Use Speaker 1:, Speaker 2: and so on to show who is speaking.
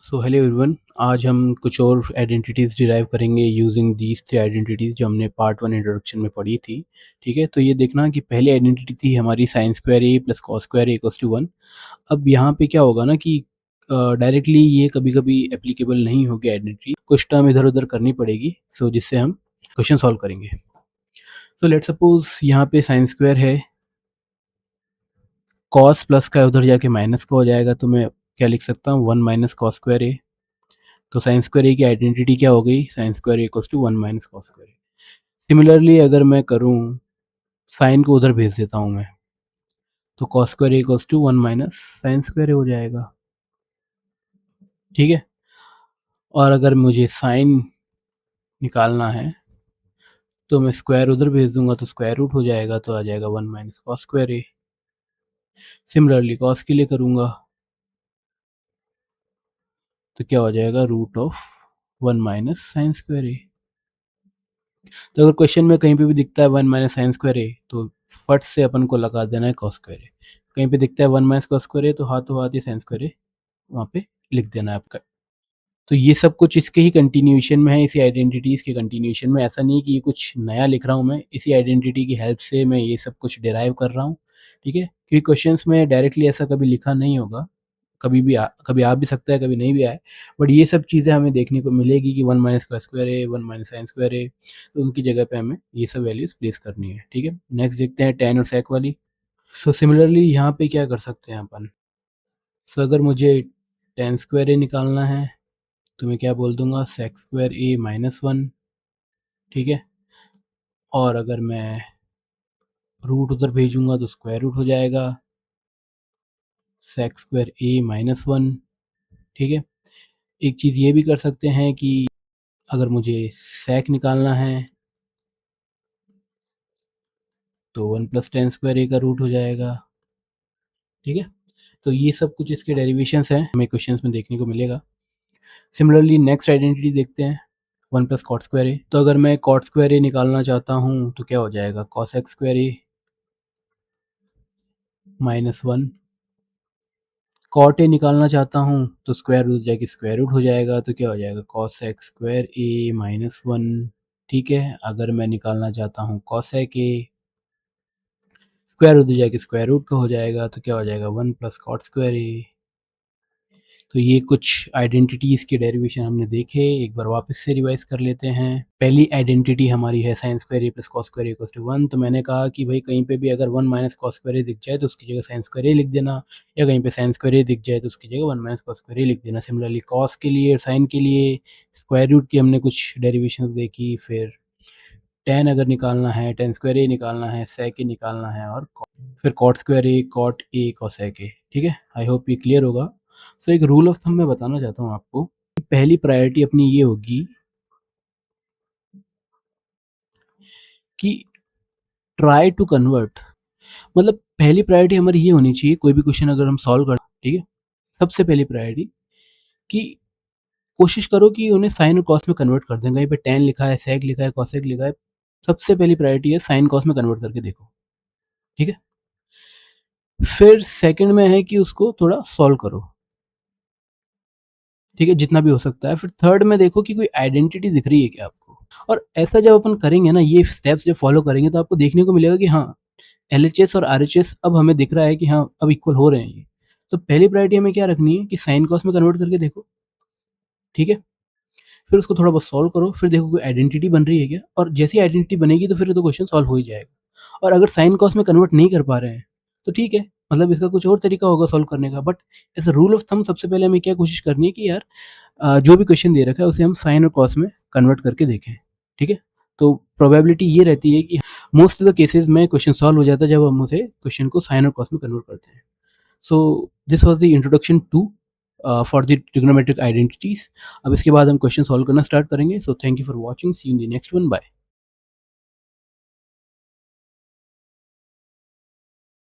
Speaker 1: So hello everyone, आज हम कुछ और आइडेंटिटीज़ डिराइव करेंगे यूजिंग दीज थ्री आइडेंटिटीज़ जो हमने पार्ट वन इंट्रोडक्शन में पढ़ी थी। ठीक है, तो ये देखना कि पहली आइडेंटिटी थी हमारी sine square A plus cos square A equals to one. अब यहाँ पे क्या होगा ना कि डायरेक्टली ये कभी कभी एप्लीकेबल नहीं होगी आइडेंटिटी, कुछ टर्म इधर उधर करनी पड़ेगी, सो जिससे हम क्वेश्चन सॉल्व करेंगे। सो लेट सपोज यहाँ पे साइन स्क्वायर है, कॉस प्लस का उधर जाके माइनस का हो जाएगा, तो मैं क्या लिख सकता हूँ, one minus cos square A. तो साइन स्क्वायर ए की आइडेंटिटी क्या हो गई, sine square A equals to one minus cos square A. Similarly अगर मैं करूँ, साइन को उधर भेज देता हूँ मैं, तो cos square A equals to one minus sine square A हो जाएगा। ठीक है, और अगर मुझे साइन निकालना है तो मैं स्क्वायर उधर भेज दूंगा, तो स्क्वायर रूट हो जाएगा, तो आ जाएगा one minus cos square A. Similarly cos के लिए करूँगा तो क्या हो जाएगा, root of one minus sine square A. तो अगर क्वेश्चन में कहीं पे भी दिखता है one minus sine square A, तो फट से अपन को लगा देना है कॉस स्क्वायर ए। कहीं पे दिखता है one minus cos square A, तो हाथों हाथ ये साइन स्क्वायर ए वहाँ पे लिख देना है आपका। तो ये सब कुछ इसके ही कंटिन्यूएशन में है, इसी आइडेंटिटीज़ के कंटिन्यूएशन में। ऐसा नहीं कि ये कुछ नया लिख रहा हूँ मैं, इसी आइडेंटिटी की हेल्प से मैं ये सब कुछ डिराइव कर रहा हूँ। ठीक है, क्योंकि क्वेश्चंस में डायरेक्टली ऐसा कभी लिखा नहीं होगा, कभी आ भी सकता है, कभी नहीं भी आए, बट ये सब चीज़ें हमें देखने को मिलेगी कि वन माइनस का स्क्वायर है, वन माइनस साइन स्क्वायर है, तो उनकी जगह पे हमें ये सब वैल्यूज़ प्लेस करनी है। ठीक है, नेक्स्ट देखते हैं टेन और सेक वाली। सो सिमिलरली यहाँ पे क्या कर सकते हैं अपन। सो अगर मुझे टेन स्क्वायर ए निकालना है तो मैं क्या बोल दूंगा, sec square A minus one. ठीक है, और अगर मैं रूट उधर भेजूंगा तो स्क्वायर रूट हो जाएगा sec square A minus one. ठीक है, एक चीज़ ये भी कर सकते हैं कि अगर मुझे सेक निकालना है तो वन प्लस टेन स्क्वायर ए का रूट हो जाएगा। ठीक है, तो ये सब कुछ इसके डेरिवेशंस हैं, हमें क्वेश्चंस में देखने को मिलेगा। सिमिलरली नेक्स्ट आइडेंटिटी देखते हैं, one plus cot square A. तो अगर मैं कॉट स्क्वायर ए निकालना चाहता हूँ तो क्या हो जाएगा, cosec square A minus one. Cot A निकालना चाहता हूँ तो स्क्वायर रूट जाके स्क्वायर रूट हो जाएगा, तो क्या हो जाएगा, cosec square A minus one. ठीक है, अगर मैं निकालना चाहता हूँ कॉसेक ए, स्क्वायर रूट जाके स्क्वायर रूट का हो जाएगा, तो क्या हो जाएगा, one plus cot square A. तो ये कुछ आइडेंटिटीज़ के डेरिवेशन हमने देखे, एक बार वापस से रिवाइज कर लेते हैं। पहली आइडेंटिटी हमारी है sine square A plus cos square A equals to one. तो मैंने कहा कि भाई कहीं पे भी अगर one minus cos square A दिख जाए तो उसकी जगह साइन स्क्वायर ए लिख देना, या कहीं पे साइन स्क्वायर ए दिख जाए तो उसकी जगह वन माइनस कॉस स्क्वायर ए लिख देना। सिमिलरली कॉस के लिए और साइन के लिए स्क्वायर रूट की हमने कुछ डेरिवेशन देखी, फिर टेन अगर निकालना है, टेन स्क्वायर ए निकालना है, सेक ए निकालना है, और फिर cot square A, cot A, cosec A. ठीक है, आई होप ये क्लियर होगा। तो एक रूल ऑफ थंब मैं बताना चाहता हूँ आपको, पहली प्रायोरिटी अपनी ये होगी कि ट्राई टू कन्वर्ट, मतलब पहली प्रायोरिटी हमारी ये होनी चाहिए, कोई भी क्वेश्चन अगर हम सॉल्व कर, ठीक है, सबसे पहली प्रायोरिटी कि कोशिश करो कि उन्हें साइन और कॉस में कन्वर्ट कर दें। कहीं पे टेन लिखा है, सेक लिखा है, कॉसेक लिखा है, सबसे पहली प्रायोरिटी है साइन कॉस में कन्वर्ट करके देखो। ठीक है, फिर सेकंड में है कि उसको थोड़ा सॉल्व करो, ठीक है, जितना भी हो सकता है। फिर थर्ड में देखो कि कोई आइडेंटिटी दिख रही है क्या आपको, और ऐसा जब अपन करेंगे ना, ये स्टेप्स जब फॉलो करेंगे तो आपको देखने को मिलेगा कि हाँ, एलएचएस और आरएचएस अब हमें दिख रहा है कि हाँ अब इक्वल हो रहे हैं ये। तो पहली प्रायोरिटी हमें क्या रखनी है कि साइन कॉस में कन्वर्ट करके देखो। ठीक है, फिर उसको थोड़ा बहुत सॉल्व करो, फिर देखो कोई आइडेंटिटी बन रही है क्या, और जैसी आइडेंटिटी बनेगी तो फिर तो क्वेश्चन सॉल्व हो ही जाएगा। और अगर साइन कॉस में कन्वर्ट नहीं कर पा रहे हैं तो ठीक है, मतलब इसका कुछ और तरीका होगा सॉल्व करने का, but as a rule of thumb सबसे पहले हमें क्या कोशिश करनी है कि यार जो भी क्वेश्चन दे रखा है उसे हम साइन और कॉस में कन्वर्ट करके देखें। ठीक है, तो प्रोबेबिलिटी ये रहती है कि मोस्ट ऑफ द केसेस में क्वेश्चन सॉल्व हो जाता है जब हम उसे क्वेश्चन को साइन और कॉस में कन्वर्ट करते हैं। So this was the introduction to for the trigonometric identities. अब इसके बाद हम क्वेश्चन सॉल्व करना स्टार्ट करेंगे। So thank you for watching, see you in the next one, bye.